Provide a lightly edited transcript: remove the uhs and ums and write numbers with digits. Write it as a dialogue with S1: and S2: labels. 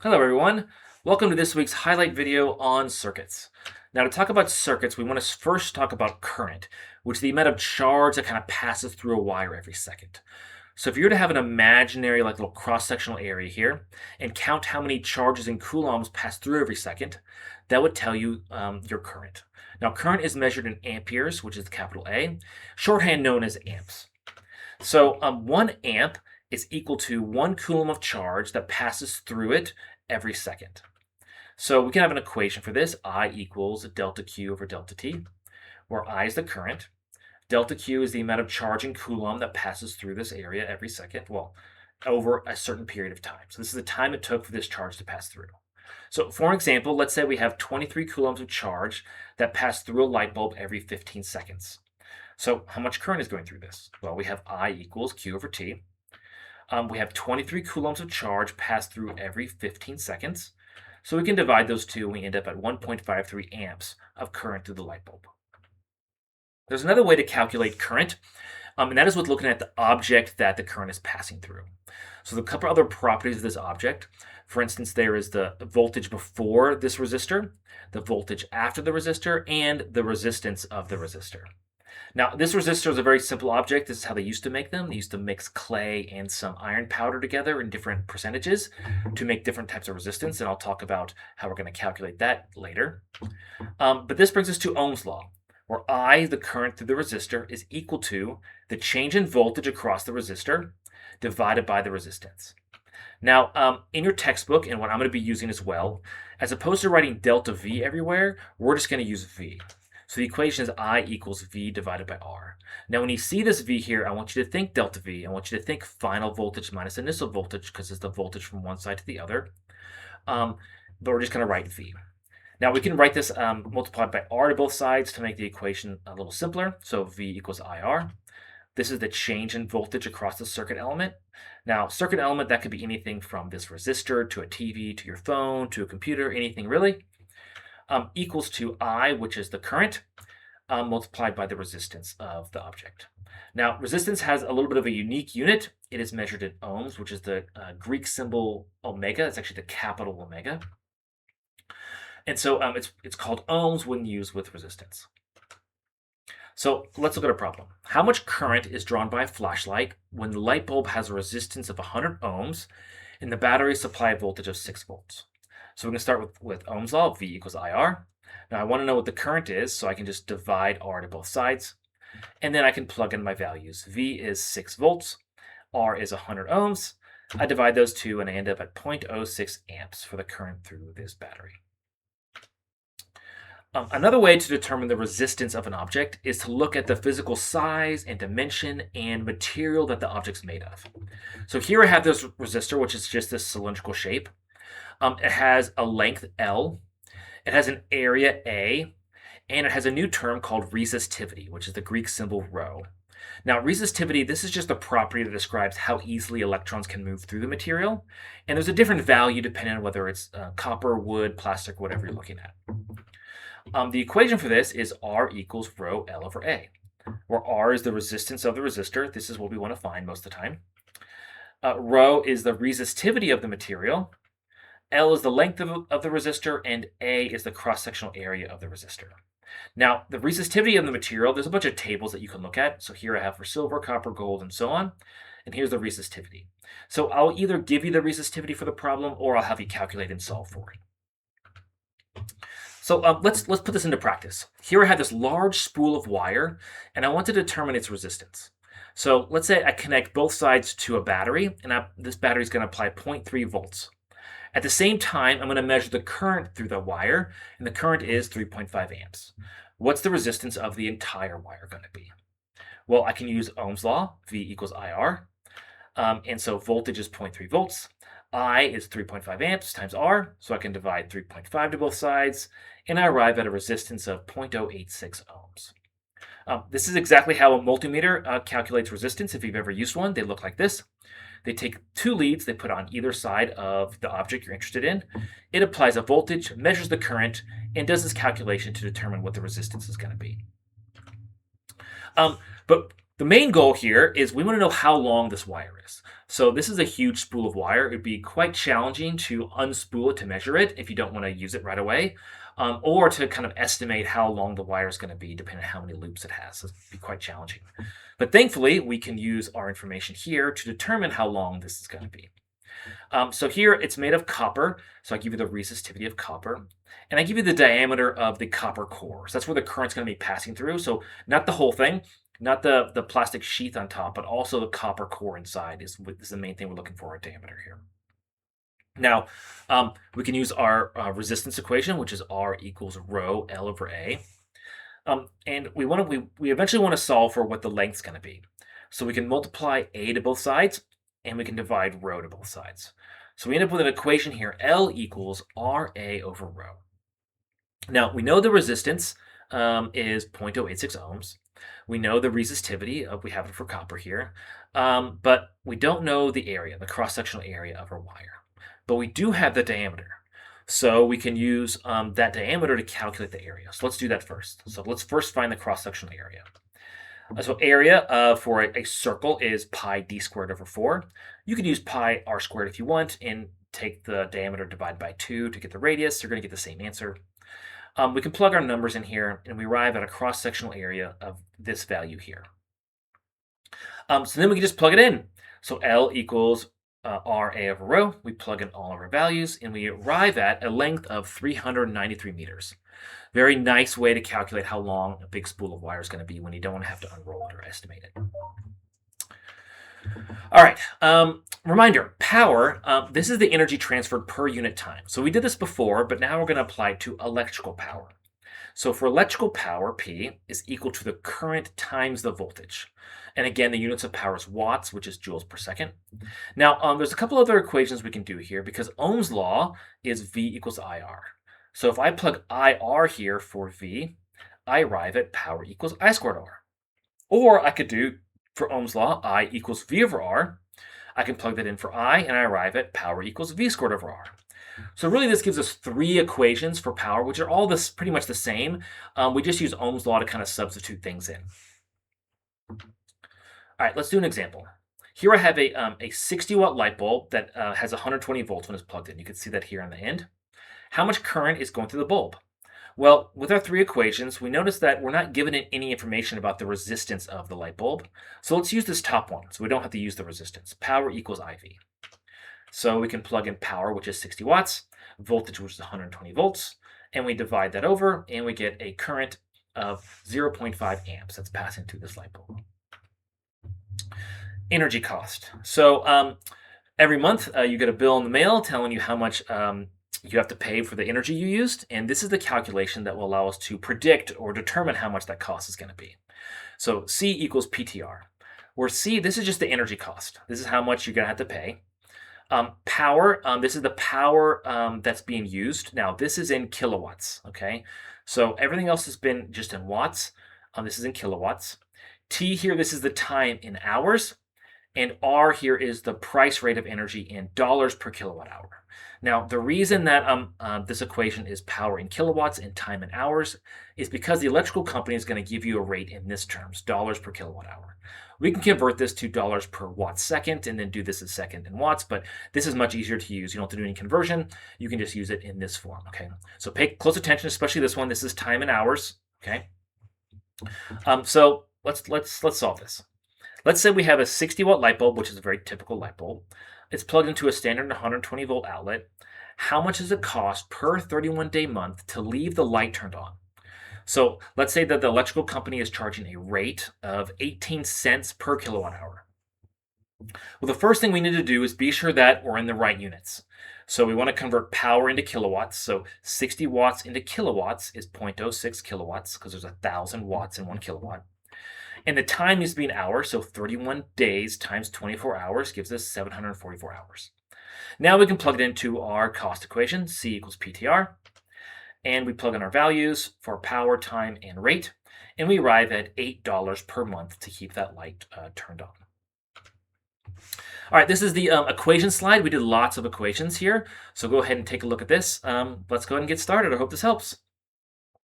S1: Hello everyone, welcome to this week's highlight video on circuits. Now to talk about circuits, we want to first talk about current, which is the amount of charge that kind of passes through a wire every second. So if you were to have an imaginary little cross-sectional area here and count how many charges in coulombs pass through every second, that would tell you your current. Now current is measured in amperes, which is capital A, shorthand known as amps. So 1 amp is equal to 1 coulomb of charge that passes through it every second. So we can have an equation for this. I equals delta Q over delta T, where I is the current. Delta Q is the amount of charge in coulomb that passes through this area every second, well, over a certain period of time. So this is the time it took for this charge to pass through. So for example, let's say we have 23 coulombs of charge that pass through a light bulb every 15 seconds. So how much current is going through this? Well, we have I equals Q over T. We have 23 coulombs of charge pass through every 15 seconds. So we can divide those two and we end up at 1.53 amps of current through the light bulb. There's another way to calculate current, and that is with looking at the object that the current is passing through. So there are a couple other properties of this object. For instance, there is the voltage before this resistor, the voltage after the resistor, and the resistance of the resistor. Now, this resistor is a very simple object. This is how they used to make them. They used to mix clay and some iron powder together in different percentages to make different types of resistance, and I'll talk about how we're going to calculate that later. But this brings us to Ohm's law, where I, the current through the resistor, is equal to the change in voltage across the resistor divided by the resistance. Now, in your textbook, and what I'm going to be using as well, as opposed to writing delta V everywhere, we're just going to use V. So the equation is I equals V divided by R. Now, when you see this V here, I want you to think delta V. I want you to think final voltage minus initial voltage because it's the voltage from one side to the other. But we're just going to write V. Now, we can write this multiplied by R to both sides to make the equation a little simpler. So V equals IR. This is the change in voltage across the circuit element. Now, circuit element, that could be anything from this resistor to a TV to your phone to a computer, anything really. Equals to I, which is the current, multiplied by the resistance of the object. Now, resistance has a little bit of a unique unit. It is measured in ohms, which is the Greek symbol omega. It's actually the capital omega. And so it's called ohms when used with resistance. So let's look at a problem. How much current is drawn by a flashlight when the light bulb has a resistance of 100 ohms and the battery supply voltage of 6 volts? So we can start with Ohm's law, V equals IR. Now I want to know what the current is, so I can just divide R to both sides. And then I can plug in my values. V is 6 volts, R is 100 ohms. I divide those two and I end up at 0.06 amps for the current through this battery. Another way to determine the resistance of an object is to look at the physical size and dimension and material that the object's made of. So here I have this resistor, which is just this cylindrical shape. It has a length L, it has an area A, and it has a new term called resistivity, which is the Greek symbol rho. Now, resistivity, this is just a property that describes how easily electrons can move through the material, and there's a different value depending on whether it's copper, wood, plastic, whatever you're looking at. The equation for this is R equals rho L over A, where R is the resistance of the resistor. This is what we want to find most of the time. Rho is the resistivity of the material. L is the length of the resistor, and A is the cross-sectional area of the resistor. Now, the resistivity of the material, there's a bunch of tables that you can look at. So here I have for silver, copper, gold, and so on. And here's the resistivity. So I'll either give you the resistivity for the problem, or I'll have you calculate and solve for it. So let's put this into practice. Here I have this large spool of wire, and I want to determine its resistance. So let's say I connect both sides to a battery, and this battery is going to apply 0.3 volts. At the same time, I'm going to measure the current through the wire, and the current is 3.5 amps. What's the resistance of the entire wire going to be? Well, I can use Ohm's law, V equals IR, and so voltage is 0.3 volts. I is 3.5 amps times R, so I can divide 3.5 to both sides, and I arrive at a resistance of 0.086 ohms. This is exactly how a multimeter calculates resistance if you've ever used one. They look like this. They take two leads, they put on either side of the object you're interested in. It applies a voltage, measures the current, and does this calculation to determine what the resistance is going to be. But The main goal here is we want to know how long this wire is. So this is a huge spool of wire. It'd be quite challenging to unspool it to measure it if you don't want to use it right away, or to kind of estimate how long the wire is going to be depending on how many loops it has. So it'd be quite challenging. But thankfully, we can use our information here to determine how long this is going to be. So here it's made of copper. So I give you the resistivity of copper. And I give you the diameter of the copper core. So that's where the current's going to be passing through. So not the whole thing, not the plastic sheath on top, but also the copper core inside is the main thing we're looking for, our diameter here. Now, we can use our resistance equation, which is R equals rho L over A. And we eventually want to solve for what the length's going to be. So we can multiply A to both sides, and we can divide rho to both sides. So we end up with an equation here, L equals RA over rho. Now, we know the resistance is 0.086 ohms. We know the resistivity, we have it for copper here, but we don't know the area, the cross-sectional area of our wire. But we do have the diameter. So we can use that diameter to calculate the area. So let's do that first. So let's first find the cross-sectional area. So area for a circle is pi d squared over 4. You can use pi r squared if you want and take the diameter divided by 2 to get the radius. You're going to get the same answer. We can plug our numbers in here and we arrive at a cross-sectional area of this value here. So then we can just plug it in. So L equals RA over rho. We plug in all of our values and we arrive at a length of 393 meters. Very nice way to calculate how long a big spool of wire is going to be when you don't want to have to unroll it or estimate it. All right, reminder, power, this is the energy transferred per unit time. So we did this before, but now we're going to apply it to electrical power. So for electrical power, P is equal to the current times the voltage. And again, the units of power is watts, which is joules per second. Now, there's a couple other equations we can do here because Ohm's law is V equals IR. So if I plug IR here for V, I arrive at power equals I squared R. Or I could do, for Ohm's law, I equals V over R. I can plug that in for I, and I arrive at power equals V squared over R. So really this gives us 3 equations for power, which are all pretty much the same. We just use Ohm's law to kind of substitute things in. All right, let's do an example. Here I have a 60 watt light bulb that has 120 volts when it's plugged in. You can see that here on the end. How much current is going through the bulb? Well, with our 3 equations, we notice that we're not given any information about the resistance of the light bulb. So let's use this top one, so we don't have to use the resistance. Power equals IV. So we can plug in power, which is 60 watts, voltage, which is 120 volts, and we divide that over, and we get a current of 0.5 amps that's passing through this light bulb. Energy cost. So every month you get a bill in the mail telling you how much you have to pay for the energy you used, and this is the calculation that will allow us to predict or determine how much that cost is going to be. So C equals PTR, where C, this is just the energy cost. This is how much you're going to have to pay. Power, this is the power that's being used. Now, this is in kilowatts, okay? So everything else has been just in watts. This is in kilowatts. T here, this is the time in hours. And R here is the price rate of energy in dollars per kilowatt hour. Now, the reason that this equation is power in kilowatts and time in hours is because the electrical company is going to give you a rate in this terms, dollars per kilowatt hour. We can convert this to dollars per watt second and then do this as second in watts, but this is much easier to use. You don't have to do any conversion. You can just use it in this form, okay? So pay close attention, especially this one. This is time in hours, okay? So let's solve this. Let's say we have a 60 watt light bulb, which is a very typical light bulb. It's plugged into a standard 120 volt outlet. How much does it cost per 31-day month to leave the light turned on? So let's say that the electrical company is charging a rate of 18 cents per kilowatt hour. Well, the first thing we need to do is be sure that we're in the right units. So we want to convert power into kilowatts. So 60 watts into kilowatts is 0.06 kilowatts because there's 1,000 watts in 1 kilowatt. And the time needs to be an hour, so 31 days times 24 hours gives us 744 hours. Now we can plug it into our cost equation, C equals PTR, and we plug in our values for power, time, and rate, and we arrive at $8 per month to keep that light turned on. All right, this is the equation slide. We did lots of equations here, so go ahead and take a look at this. Let's go ahead and get started. I hope this helps.